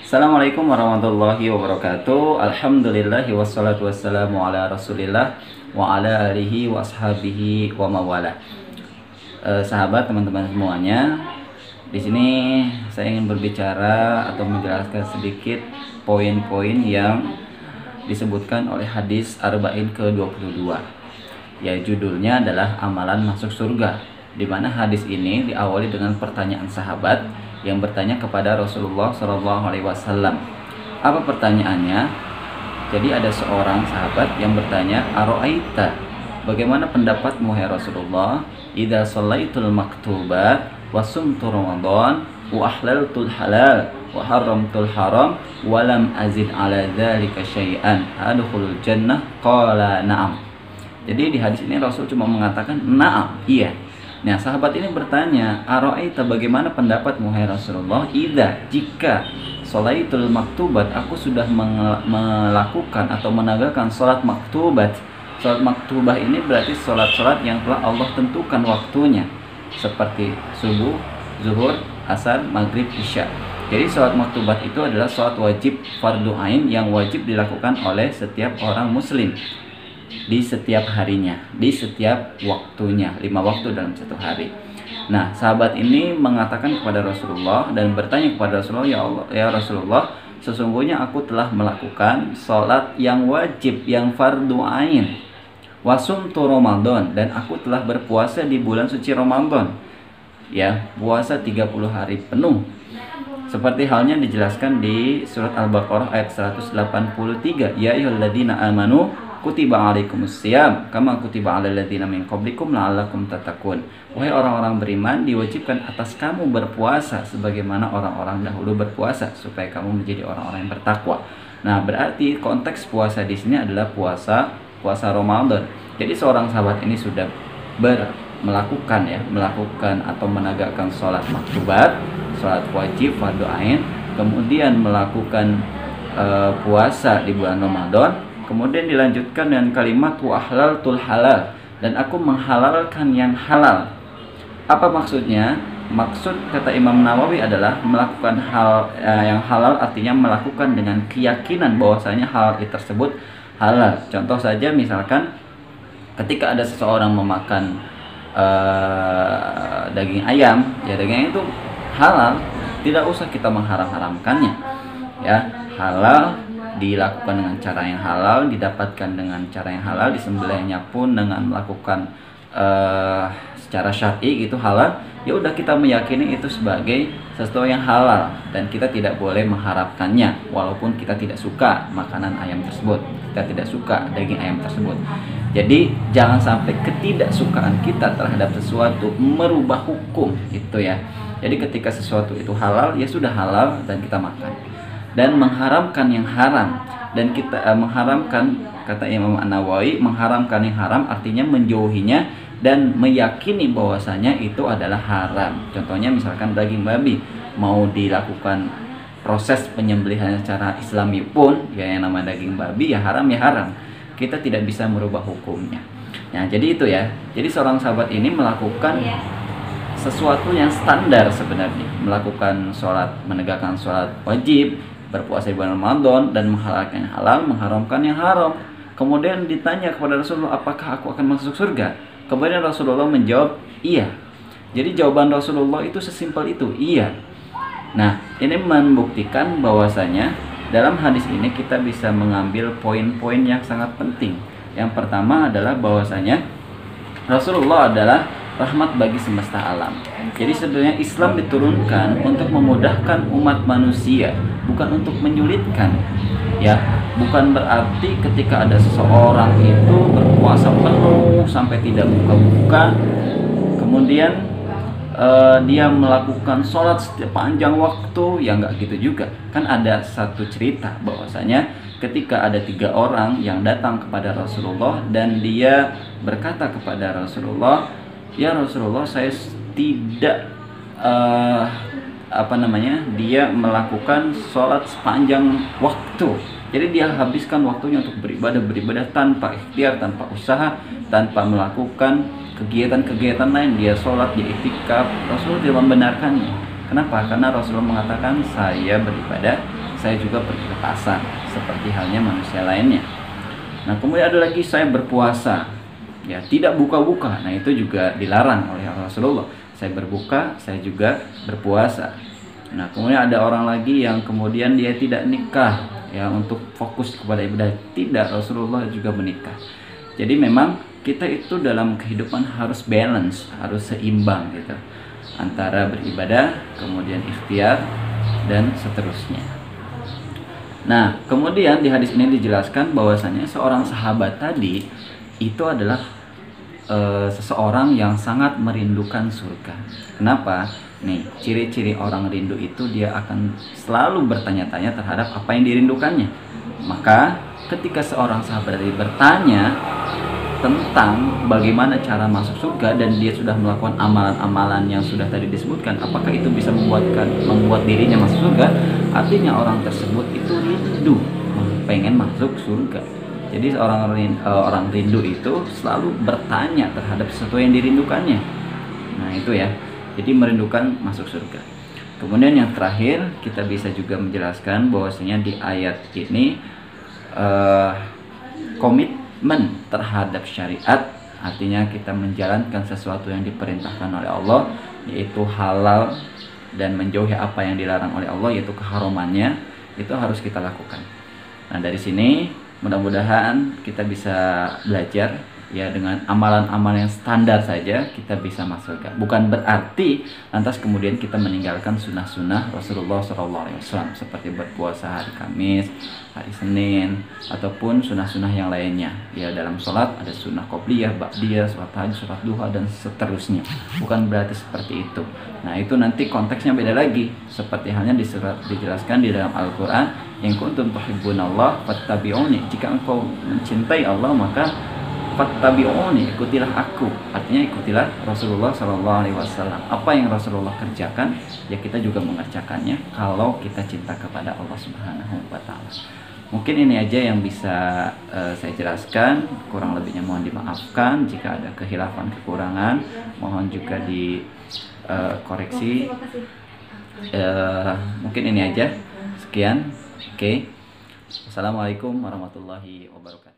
Assalamualaikum warahmatullahi wabarakatuh. Alhamdulillahi wassalatu wassalamu ala rasulillah wa ala alihi wa ashabihi wa mawala. Sahabat, teman-teman semuanya, di sini saya ingin berbicara atau menjelaskan sedikit poin-poin yang disebutkan oleh hadis Arba'in ke-22. Ya, judulnya adalah amalan masuk surga, di mana hadis ini diawali dengan pertanyaan sahabat yang bertanya kepada Rasulullah SAW. Apa pertanyaannya? Jadi ada seorang sahabat yang bertanya, "Aro'aita, bagaimana pendapatmu hai Rasulullah? Idza shallaitul maktubat wa sumtu Ramadan wa ahlaltul halal wa haramtul haram wa lam azid ala dzalika syai'an adkhulul jannah?" Qala na'am. Jadi di hadis ini Rasul cuma mengatakan na'am, iya. Nah, sahabat ini bertanya, "Aro'aita, bagaimana pendapatmu hai Rasulullah? Idza, jika sholaitul maktubat, aku sudah melakukan atau menegakkan sholat maktubat." Sholat maktubah ini berarti sholat-sholat yang telah Allah tentukan waktunya, seperti subuh, zuhur, asar, maghrib, isya. Jadi sholat maktubat itu adalah sholat wajib fardu ain yang wajib dilakukan oleh setiap orang muslim di setiap harinya, di setiap waktunya, 5 waktu dalam satu hari. Nah, sahabat ini mengatakan kepada Rasulullah dan bertanya kepada Rasulullah, "Ya Allah, ya Rasulullah, sesungguhnya aku telah melakukan sholat yang wajib, yang fardu ain, wasumtu Ramadan, dan aku telah berpuasa di bulan suci Ramadan, ya, puasa 30 hari penuh." Seperti halnya dijelaskan di surat Al-Baqarah ayat 183, "Ya ayyuhalladzina amanu kutiba alaikumusiyam kama kutiba alal ladzina min qablikum la'allakum tattaqun." Wahai orang-orang beriman, diwajibkan atas kamu berpuasa sebagaimana orang-orang dahulu berpuasa supaya kamu menjadi orang-orang yang bertakwa. Nah, berarti konteks puasa di sini adalah puasa Ramadan. Jadi seorang sahabat ini sudah melakukan atau menegakkan sholat maktubat, sholat wajib fardu ain, kemudian melakukan puasa di bulan Ramadan. Kemudian dilanjutkan dengan kalimat wa ahlaltul halal, dan aku menghalalkan yang halal. Apa maksudnya? Maksud kata Imam Nawawi adalah melakukan hal yang halal, artinya melakukan dengan keyakinan bahwasanya hal tersebut halal. Contoh saja, misalkan ketika ada seseorang memakan daging ayam, ya daging itu halal, tidak usah kita mengharam-haramkannya. Ya, halal dilakukan dengan cara yang halal, didapatkan dengan cara yang halal, disembelihnya pun dengan melakukan secara syar'i gitu halal. Ya udah, kita meyakini itu sebagai sesuatu yang halal dan kita tidak boleh mengharapkannya, walaupun kita tidak suka makanan ayam tersebut, kita tidak suka daging ayam tersebut. Jadi jangan sampai ketidaksukaan kita terhadap sesuatu merubah hukum gitu ya. Jadi ketika sesuatu itu halal, ya sudah halal dan kita makan. Dan mengharamkan yang haram, dan kita mengharamkan, kata Imam An-Nawawi, mengharamkan yang haram artinya menjauhinya dan meyakini bahwasanya itu adalah haram. Contohnya misalkan daging babi, mau dilakukan proses penyembelihan secara Islami pun, ya yang namanya daging babi ya haram, kita tidak bisa merubah hukumnya. Nah, jadi itu ya. Jadi seorang sahabat ini melakukan sesuatu yang standar sebenarnya, melakukan sholat, menegakkan sholat wajib, berpuasa di bulan Ramadan, dan menghalalkan yang halal, mengharamkan yang haram. Kemudian ditanya kepada Rasulullah, "Apakah aku akan masuk surga?" Kemudian Rasulullah menjawab, "Iya." Jadi jawaban Rasulullah itu sesimpel itu, iya. Nah, ini membuktikan bahwasanya dalam hadis ini kita bisa mengambil poin-poin yang sangat penting. Yang pertama adalah bahwasanya Rasulullah adalah rahmat bagi semesta alam. Jadi sebenarnya Islam diturunkan untuk memudahkan umat manusia, bukan untuk menyulitkan. Ya, bukan berarti ketika ada seseorang itu berpuasa penuh sampai tidak buka-buka, kemudian dia melakukan sholat sepanjang waktu, ya nggak gitu juga. Kan ada satu cerita bahwasanya ketika ada 3 orang yang datang kepada Rasulullah dan dia berkata kepada Rasulullah, "Ya Rasulullah, saya tidak dia melakukan sholat sepanjang waktu." Jadi dia habiskan waktunya untuk beribadah tanpa ikhtiar, tanpa usaha, tanpa melakukan kegiatan-kegiatan lain. Dia sholat, dia iktikaf. Rasulullah tidak membenarkannya. Kenapa? Karena Rasulullah mengatakan, saya beribadah saya juga pergi ke pasar seperti halnya manusia lainnya. Nah, kemudian ada lagi saya berpuasa, ya tidak buka-buka. Nah, itu juga dilarang oleh Rasulullah. Saya berbuka, saya juga berpuasa. Nah, kemudian ada orang lagi yang kemudian dia tidak nikah, ya untuk fokus kepada ibadah. Tidak, Rasulullah juga menikah. Jadi memang kita itu dalam kehidupan harus balance, harus seimbang gitu, antara beribadah, kemudian ikhtiar, dan seterusnya. Nah, kemudian di hadis ini dijelaskan bahwasanya seorang sahabat tadi itu adalah seseorang yang sangat merindukan surga. Kenapa? Nih, ciri-ciri orang rindu itu dia akan selalu bertanya-tanya terhadap apa yang dirindukannya. Maka ketika seorang sahabat tadi bertanya tentang bagaimana cara masuk surga dan dia sudah melakukan amalan-amalan yang sudah tadi disebutkan, apakah itu bisa membuat dirinya masuk surga? Artinya orang tersebut itu rindu, pengen masuk surga. Jadi orang rindu itu selalu bertanya terhadap sesuatu yang dirindukannya. Nah, itu ya. Jadi merindukan masuk surga. Kemudian yang terakhir kita bisa juga menjelaskan bahwasanya di ayat ini komitmen terhadap syariat, artinya kita menjalankan sesuatu yang diperintahkan oleh Allah, yaitu halal, dan menjauhi apa yang dilarang oleh Allah, yaitu keharumannya, itu harus kita lakukan. Nah, dari sini mudah-mudahan kita bisa belajar ya, dengan amalan-amalan yang standar saja kita bisa masuk surga. Bukan berarti lantas kemudian kita meninggalkan sunnah-sunnah Rasulullah SAW seperti berpuasa hari Kamis, hari Senin, ataupun sunnah-sunnah yang lainnya. Ya, dalam sholat ada sunnah qobliyah, ba'diyah, sholat tahajud, sholat duha, dan seterusnya. Bukan berarti seperti itu. Nah, itu nanti konteksnya beda lagi. Seperti halnya dijelaskan di dalam Al-Quran, in kuntum tuhibbunallah fattabi'uni. Jika engkau mencintai Allah, maka fattabi'uni, ikutilah aku. Artinya ikutilah Rasulullah SAW. Apa yang Rasulullah kerjakan, ya kita juga mengerjakannya kalau kita cinta kepada Allah Subhanahu wa Ta'ala. Mungkin ini aja yang bisa saya jelaskan. Kurang lebihnya mohon dimaafkan. Jika ada kehilafan, kekurangan, mohon juga dikoreksi. Mungkin ini aja. Sekian. Oke. Assalamualaikum warahmatullahi wabarakatuh.